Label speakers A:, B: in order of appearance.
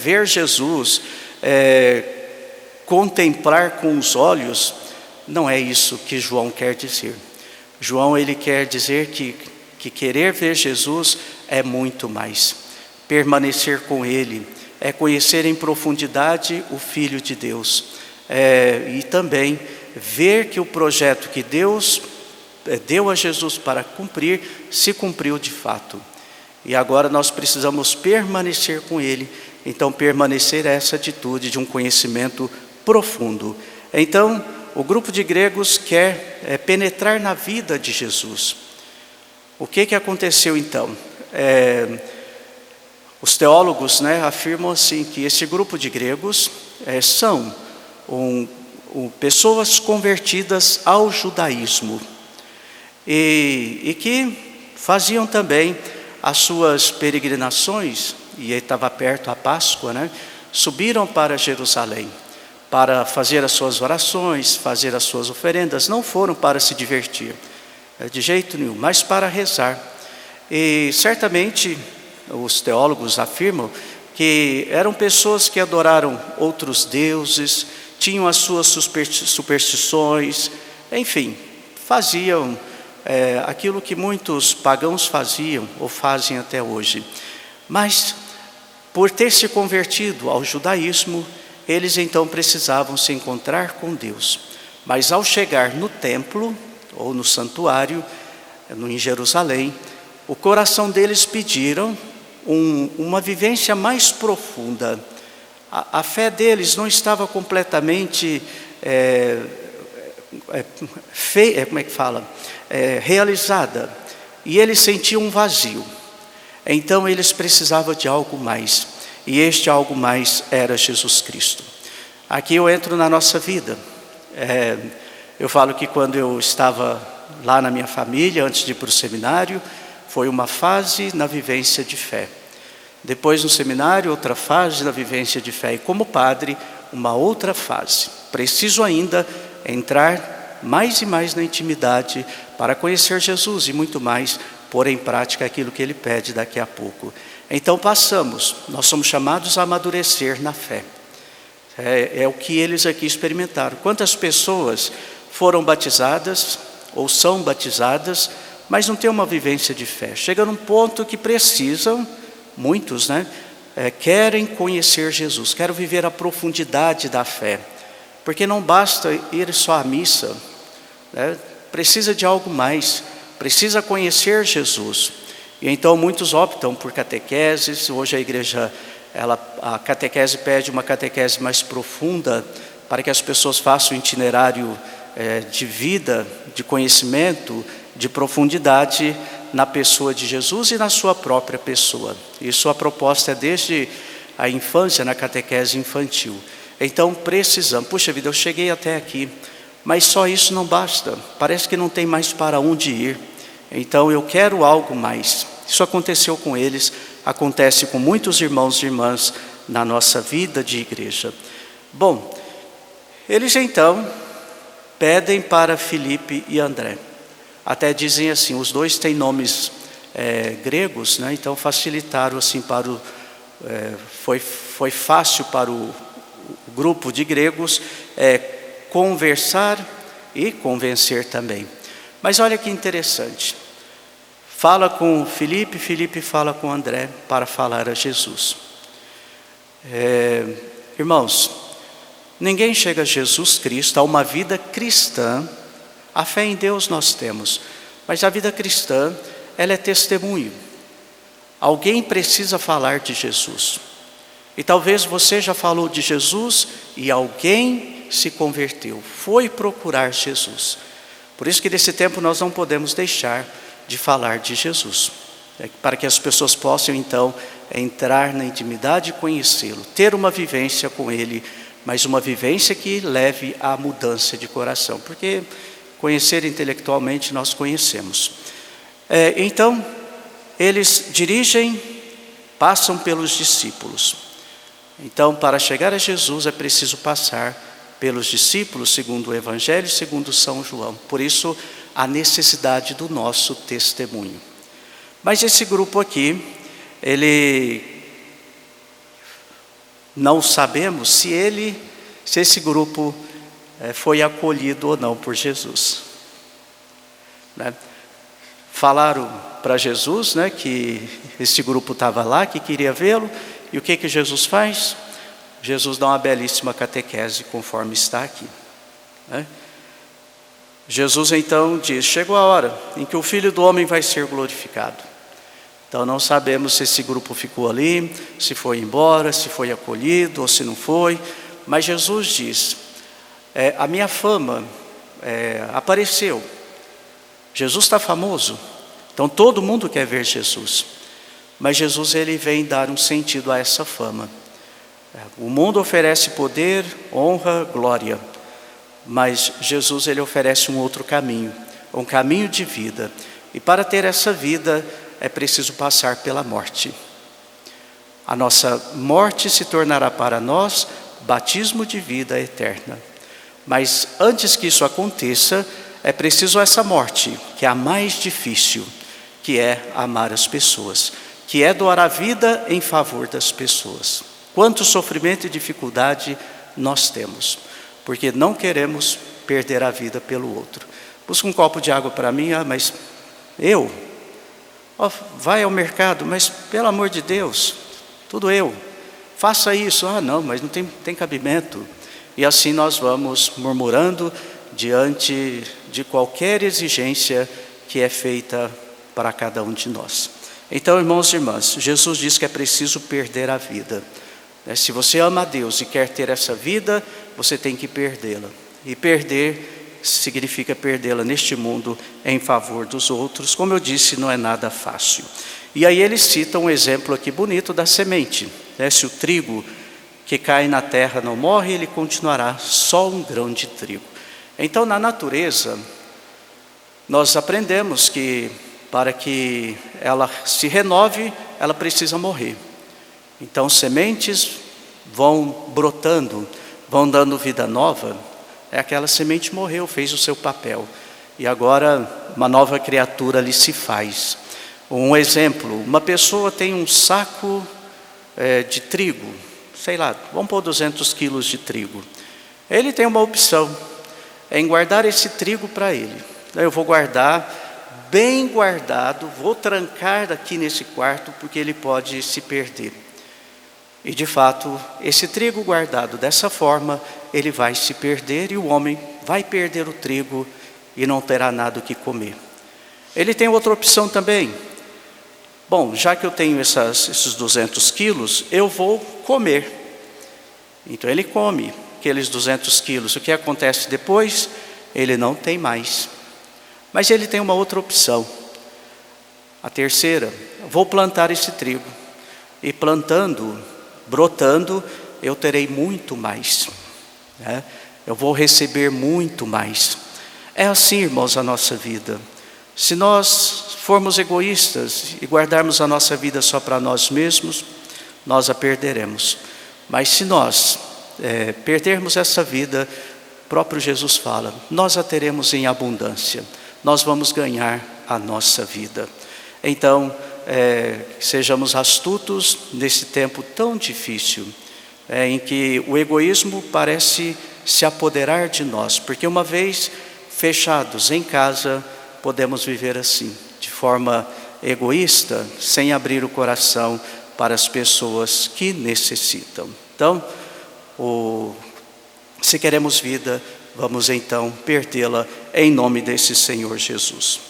A: ver Jesus, contemplar com os olhos, não é isso que João quer dizer. João, ele quer dizer que querer ver Jesus é muito mais. Permanecer com Ele é conhecer em profundidade o Filho de Deus. E também ver que o projeto que Deus deu a Jesus para cumprir, se cumpriu de fato. E agora nós precisamos permanecer com Ele. Então, permanecer é essa atitude de um conhecimento profundo. Então, o grupo de gregos quer penetrar na vida de Jesus. O que aconteceu então? Os teólogos, afirmam assim que esse grupo de gregos são pessoas convertidas ao judaísmo e que faziam também as suas peregrinações, e estava perto a Páscoa, subiram para Jerusalém para fazer as suas orações, fazer as suas oferendas. Não foram para se divertir, de jeito nenhum, mas para rezar. E certamente os teólogos afirmam que eram pessoas que adoraram outros deuses, tinham as suas superstições, enfim, faziam aquilo que muitos pagãos faziam ou fazem até hoje. Mas, por ter se convertido ao judaísmo, eles então precisavam se encontrar com Deus. Mas ao chegar no templo, ou no santuário, em Jerusalém, o coração deles pediram uma vivência mais profunda. A fé deles não estava completamente realizada, e eles sentiam um vazio. Então eles precisavam de algo mais, e este algo mais era Jesus Cristo. Aqui eu entro na nossa vida. Eu falo que quando eu estava lá na minha família, antes de ir para o seminário, foi uma fase na vivência de fé. Depois no seminário, outra fase na vivência de fé. E como padre, uma outra fase. Preciso ainda entrar mais e mais na intimidade para conhecer Jesus e muito mais pôr em prática aquilo que Ele pede daqui a pouco. Então nós somos chamados a amadurecer na fé. É o que eles aqui experimentaram. Quantas pessoas foram batizadas ou são batizadas, mas não têm uma vivência de fé? Chega num ponto que precisam, muitos, querem conhecer Jesus, querem viver a profundidade da fé, porque não basta ir só à missa, precisa de algo mais, precisa conhecer Jesus. E então muitos optam por catequeses. Hoje a igreja, a catequese pede uma catequese mais profunda, para que as pessoas façam um itinerário de vida, de conhecimento, de profundidade na pessoa de Jesus e na sua própria pessoa. Isso a proposta é desde a infância, na catequese infantil. Então precisamos, puxa vida, eu cheguei até aqui, mas só isso não basta, parece que não tem mais para onde ir. Então eu quero algo mais. Isso aconteceu com eles, acontece com muitos irmãos e irmãs na nossa vida de igreja. Bom, eles então pedem para Filipe e André. Até dizem assim, os dois têm nomes gregos, então facilitaram assim foi fácil para o grupo de gregos conversar e convencer também. Mas olha que interessante. Fala com Filipe, Filipe fala com André para falar a Jesus. Irmãos, ninguém chega a Jesus Cristo, a uma vida cristã. A fé em Deus nós temos, mas a vida cristã, ela é testemunho. Alguém precisa falar de Jesus. E talvez você já falou de Jesus e alguém se converteu, foi procurar Jesus. Por isso que nesse tempo nós não podemos deixar de falar de Jesus, para que as pessoas possam então entrar na intimidade e conhecê-lo, ter uma vivência com Ele, mas uma vivência que leve à mudança de coração, porque conhecer intelectualmente nós conhecemos. Então, eles passam pelos discípulos. Então, para chegar a Jesus é preciso passar pelos discípulos, segundo o Evangelho, segundo São João. Por isso, a necessidade do nosso testemunho. Mas esse grupo aqui, ele não sabemos se esse grupo foi acolhido ou não por Jesus. Né? Falaram para Jesus, né, que esse grupo estava lá, que queria vê-lo, e o que Jesus faz? Jesus dá uma belíssima catequese, conforme está aqui. Né? Jesus então diz: chegou a hora em que o Filho do Homem vai ser glorificado. Então não sabemos se esse grupo ficou ali, se foi embora, se foi acolhido ou se não foi, mas Jesus diz: a minha fama apareceu. Jesus está famoso, então todo mundo quer ver Jesus. Mas Jesus, ele vem dar um sentido a essa fama. O mundo oferece poder, honra, glória. Mas Jesus, ele oferece um outro caminho, um caminho de vida. E para ter essa vida, é preciso passar pela morte. A nossa morte se tornará para nós batismo de vida eterna. Mas antes que isso aconteça, é preciso essa morte, que é a mais difícil, que é amar as pessoas, que é doar a vida em favor das pessoas. Quanto sofrimento e dificuldade nós temos, porque não queremos perder a vida pelo outro. Busca um copo de água para mim, mas eu? Vai ao mercado, mas pelo amor de Deus, tudo eu. Faça isso, não, mas não tem cabimento. E assim nós vamos murmurando diante de qualquer exigência que é feita para cada um de nós. Então, irmãos e irmãs, Jesus diz que é preciso perder a vida. Se você ama a Deus e quer ter essa vida, você tem que perdê-la. E perder significa perdê-la neste mundo em favor dos outros. Como eu disse, não é nada fácil. E aí ele cita um exemplo aqui bonito da semente. Se o trigo que cai na terra não morre, ele continuará só um grão de trigo. Então, na natureza, nós aprendemos que para que ela se renove, ela precisa morrer. Então, sementes vão brotando, vão dando vida nova. Aquela semente morreu, fez o seu papel. E agora, uma nova criatura ali se faz. Um exemplo, uma pessoa tem um saco de trigo, sei lá, vamos pôr 200 quilos de trigo. Ele tem uma opção, em guardar esse trigo para ele. Eu vou guardar, bem guardado, vou trancar aqui nesse quarto, porque ele pode se perder. E de fato, esse trigo guardado dessa forma, ele vai se perder e o homem vai perder o trigo e não terá nada o que comer. Ele tem outra opção também. Bom, já que eu tenho esses 200 quilos, eu vou comer. Então ele come aqueles 200 quilos. O que acontece depois? Ele não tem mais. Mas ele tem uma outra opção. A terceira, vou plantar esse trigo. E plantando, brotando, eu terei muito mais. Eu vou receber muito mais. É assim, irmãos, a nossa vida. Se nós formos egoístas e guardarmos a nossa vida só para nós mesmos, nós a perderemos. Mas se nós perdermos essa vida, o próprio Jesus fala, nós a teremos em abundância. Nós vamos ganhar a nossa vida. Então, sejamos astutos nesse tempo tão difícil, em que o egoísmo parece se apoderar de nós, porque uma vez fechados em casa, podemos viver assim, de forma egoísta, sem abrir o coração para as pessoas que necessitam. Então, se queremos vida, vamos então perdê-la em nome desse Senhor Jesus.